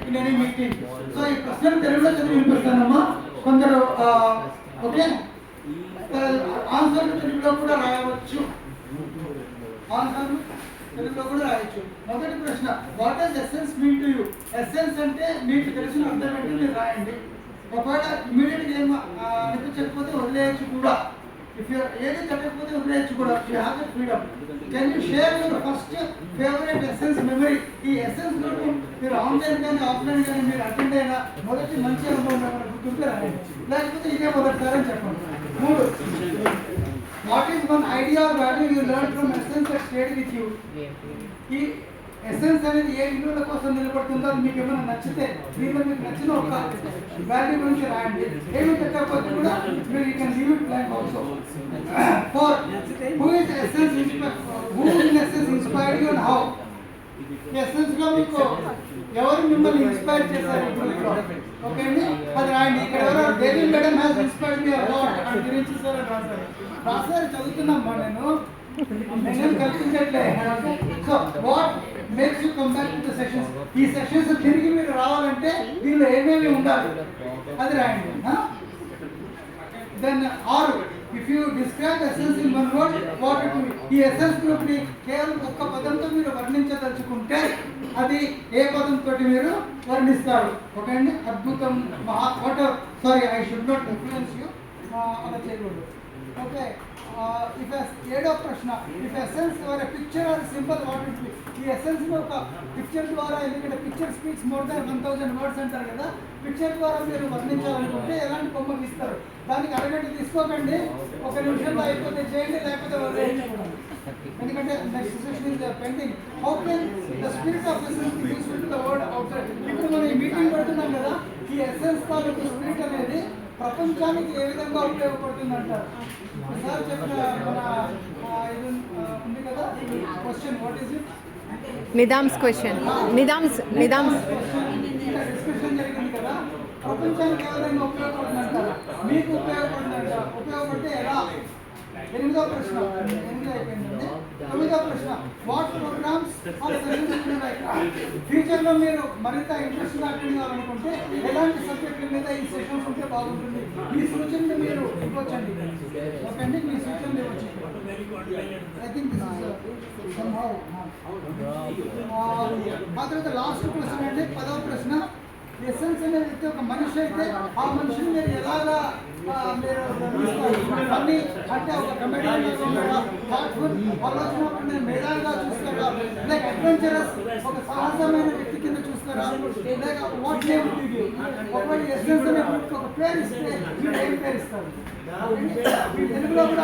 In any meeting. So ఈ ప్రశ్నను తెలుగులో చదివి వినిపిస్తానమ్మా. కొందరు ఓకే ఆన్సర్ తెలుగులో కూడా రాయవచ్చు. ఆన్సర్ తెలుగులో కూడా రాయొచ్చు. మొదటి ప్రశ్న, what does essence mean to you? Essence అంటే మీకు తెలిసిన అర్థం ఏంటో మీరు రాయండి. ఒకవేళ ఇమీడియట్గా ఏం అనిపించకపోతే వదిలేయచ్చు కూడా. ఇఫ్ యూ ఏది తగ్గకపోతే వదిలేయచ్చు కూడా. You have the freedom. Can you share your first favourite essence memory? ఈ ఎసెన్స్ మీరు ఆన్లైన్ కానీ ఆఫ్లైన్ కానీ మీరు అటెండ్ అయిన మొదటి మంచి అనుభవం గుర్తుంటే రాయండి. లేకపోతే ఇదే మొదటిసారి అని చెప్పండి. 3, what is one idea or value you learn from essence that stayed with you? ఈ ఎసెన్స్ అనేది ఏ విలువల కోసం నిలబడుతుందో అది మీకు ఏమైనా నచ్చితే దీనిలో మీకు నచ్చిన ఒక వాల్యూ గురించి రాయండి. ఏమి పెట్టకపోతే కూడా మీరు you can leave it blank also. 4, who in essence inspired you and how? Essence లో మీకు ఎవరు మిమ్మల్ని ఇన్స్పైర్ చేశారు? ఓకే అండి, అది రాయండి. ఇక్కడ ఎవరో Devi madam has inspired me a lot అని గురించి రాశారు. చదువుతున్నామ్మా నేనేం కల్పించట్లే. So what makes you come back to the sessions? ఈ సెషన్స్ తిరిగి మీరు రావాలంటే దీనిలో ఏమేమి ఉండాలి అది రాయండి. Then are if you describe essence in one word, what it will? ఈ ఎసెన్స్ గ్రూప్ ని కేవలం ఒక్క పదంతో మీరు వర్ణించదలుచుకుంటే అది ఏ పదంతో మీరు వర్ణిస్తారు? ఓకే అండి, అద్భుతం, what sorry I should not influence you, అలా చేయకూడదు. ఓకే, ఏడో ప్రశ్న, if essence are a picture or symbol, what it be? ఈ ఎసెన్స్ ఒక పిక్చర్ ద్వారా, ఎందుకంటే picture speaks more than 1000 words అంటారు కదా, పిక్చర్ ద్వారా మీరు వర్ణించాలనుకుంటే ఎలాంటి బొమ్మలు ఇస్తారు? దానికి అరగంట తీసుకోకండి, 1 నిమిషంలో అయిపోతే చేయండి, లేకపోతే వదిలేయండి. ఎందుకంటే next session is pending. How can the spirit of essence be useful to the world outside? ఇప్పుడు మనం ఈ మీటింగ్ పెడుతున్నాం కదా, ఈ ఎసెన్స్ తాలూకు స్పిరిట్ అనేది ప్రపంచానికి ఏ విధంగా ఉపయోగపడుతుంది అంటారు? సార్ చెప్పిన మన ఇది ఉంది కదా క్వశ్చన్, వాట్ ఈస్ ఇట్? నిదామ్స్ క్వశ్చన్, నిదామ్స్ డిస్కషన్ జరిగింది కదా, ప్రపంచానికి ఏ విధంగా ఉపయోగపడుతుంది అంటారు? మీకు ఉపయోగపడుతుంది అంటారు. ఉపయోగపడితే ఎలా? 8వ ప్రశ్న, 8 అయిపోయిందండి. 9వ ప్రశ్న, what programs or sessions future లో మీరు మరింత ఇంట్రెస్ట్ అటెండ్ కావాలనుకుంటే ఎలాంటి సబ్జెక్టుల మీద ఈ సెషన్స్ ఉంటే బాగుంటుంది? మీ సూచనలు మీరు ఇవ్వచ్చండి. ఓకే అండి, మీ సూచనలు ఇవ్వచ్చు. I think somehow. ఆ తర్వాత లాస్ట్ క్వశ్చన్ అంటే 10వ ప్రశ్న, ఎసెన్స్ అనేది ఒక మనిషి అయితే ఆ మనిషిని మీరు ఎలాగా మీరు అన్ని అంటే ఒక కమెడియన్ థాట్ఫుల్ ఆలోచన మేధావిగా చూస్తారా, లేక అడ్వెంచరస్ ఒక సాహసమైన వ్యక్తి కింద చూస్తారా, లేక వాట్ నేమ్ టు యు? ఒకవేళ ఎసెన్స్ అనే ఒక పేరు ఇస్తే మీరు ఏం పేరు ఇస్తారు? తెలుగులో